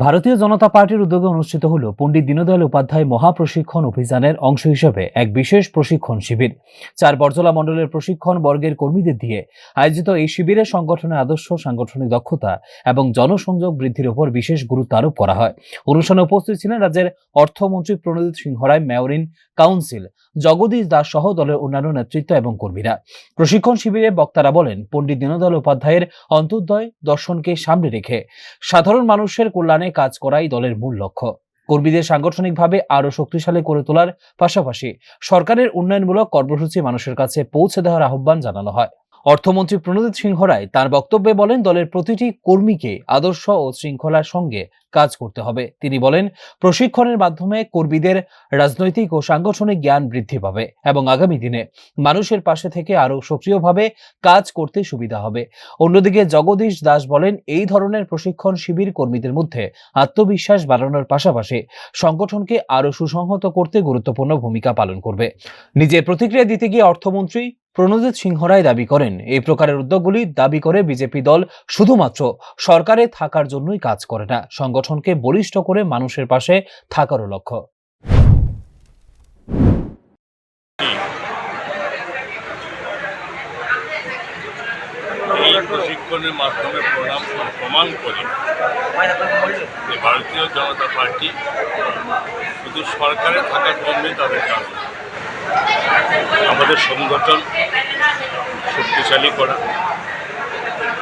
ভারতীয় জনতা পার্টির উদ্যোগে অনুষ্ঠিত হল পণ্ডিত দীনদয়াল উপাধ্যায় মহাপ্রশিক্ষণ অভিযানের অংশ হিসেবে এক বিশেষ প্রশিক্ষণ শিবির। 4 বরজলা মণ্ডলের প্রশিক্ষণ বর্গের কর্মীদের দিয়ে আয়োজিত এই শিবিরে সংগঠনের আদর্শ, সাংগঠনিক দক্ষতা এবং জনসংযোগ বৃদ্ধির উপর বিশেষ গুরুত্ব আরোপ করা হয়। অনুষ্ঠানে উপস্থিত ছিলেন রাজ্যের অর্থমন্ত্রী Pranajit Singha Roy, mayor in council Jagadish Das সহ দলের অন্যান্য নেতৃত্ব এবং কর্মীরা। প্রশিক্ষণ শিবিরে বক্তারা বলেন, পণ্ডিত দীনদয়াল উপাধ্যায়ের অন্তোদ্যয় দর্শনকে সামনে রেখে সাধারণ মানুষের কল্যাণে কাজ করাই দলের মূল লক্ষ্য। কর্মীদের সাংগঠনিকভাবে আরও শক্তিশালী করে তোলার পাশাপাশি সরকারের উন্নয়নমূলক কর্মসূচি মানুষের কাছে পৌঁছে দেওয়ার আহ্বান জানানো হয়। অর্থমন্ত্রী প্রণজিৎ সিংহ রায় তার বক্তব্যে বলেন, দলের প্রতিটি কর্মীকে আদর্শ ও শৃঙ্খলার সঙ্গে কাজ করতে হবে। তিনি বলেন, প্রশিক্ষণের মাধ্যমে কর্মীদের রাজনৈতিক ও সাংগঠনিক জ্ঞান বৃদ্ধি পাবে এবং আগামী দিনে মানুষের পাশে থেকে আরও সক্রিয়ভাবে কাজ করতে সুবিধা হবে। অন্যদিকে জগদীশ দাস বলেন, এই ধরনের প্রশিক্ষণ শিবির কর্মীদের মধ্যে আত্মবিশ্বাস বাড়ানোর পাশাপাশি সংগঠনকে আরও সুসংহত করতে গুরুত্বপূর্ণ ভূমিকা পালন করবে। নিজের প্রতিক্রিয়া দিতে গিয়ে অর্থমন্ত্রী প্রণজিৎ সিংহ রায় দাবি করেন, এই প্রকারের উদ্যোগগুলি দাবি করে বিজেপি দল শুধুমাত্র সরকারে থাকার জন্যই কাজ করে না, সংগঠনকে বলিষ্ঠ করে মানুষের পাশে থাকারও লক্ষ্য। এই প্রশিক্ষণের মাধ্যমে প্রমাণ করে যে ভারতীয় জনতা পার্টি শুধু সরকারে থাকার জন্যই তাদের কাজ। আমাদের সংগঠন শক্তিশালী করা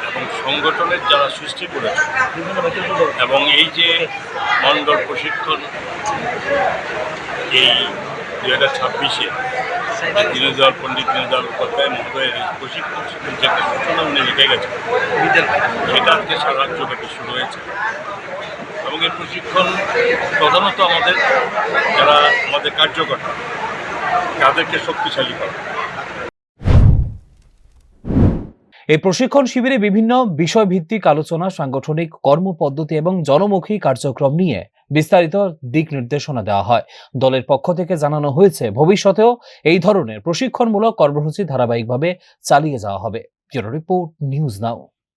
এবং সংগঠনের যারা সৃষ্টি করেছে এবং এই যে মণ্ডল প্রশিক্ষণ এই 2026-এ পণ্ডিত দীনদয়াল উপাধ্যায় মহোদয়ের এই প্রশিক্ষণ শিবির যে একটা সূচনা উনি লিখে গেছেন, সেটা আজকে সারা রাজ্যব্যাপী শুরু হয়েছে। এবং এই প্রশিক্ষণ প্রধানত যারা আমাদের কার্যকর্তা তাদেরকে শক্তিশালী করা। এই প্রশিক্ষণ শিবিরে বিভিন্ন বিষয়ভিত্তিক আলোচনা, সাংগঠনিক কর্মপদ্ধতি এবং জনমুখী কার্যক্রম নিয়ে বিস্তারিত দিক নির্দেশনা দেওয়া হয়। দলের পক্ষ থেকে জানানো হয়েছে, ভবিষ্যতেও এই ধরনের প্রশিক্ষণমূলক কর্মসূচি ধারাবাহিকভাবে চালিয়ে যাওয়া হবে। Bureau report, news now.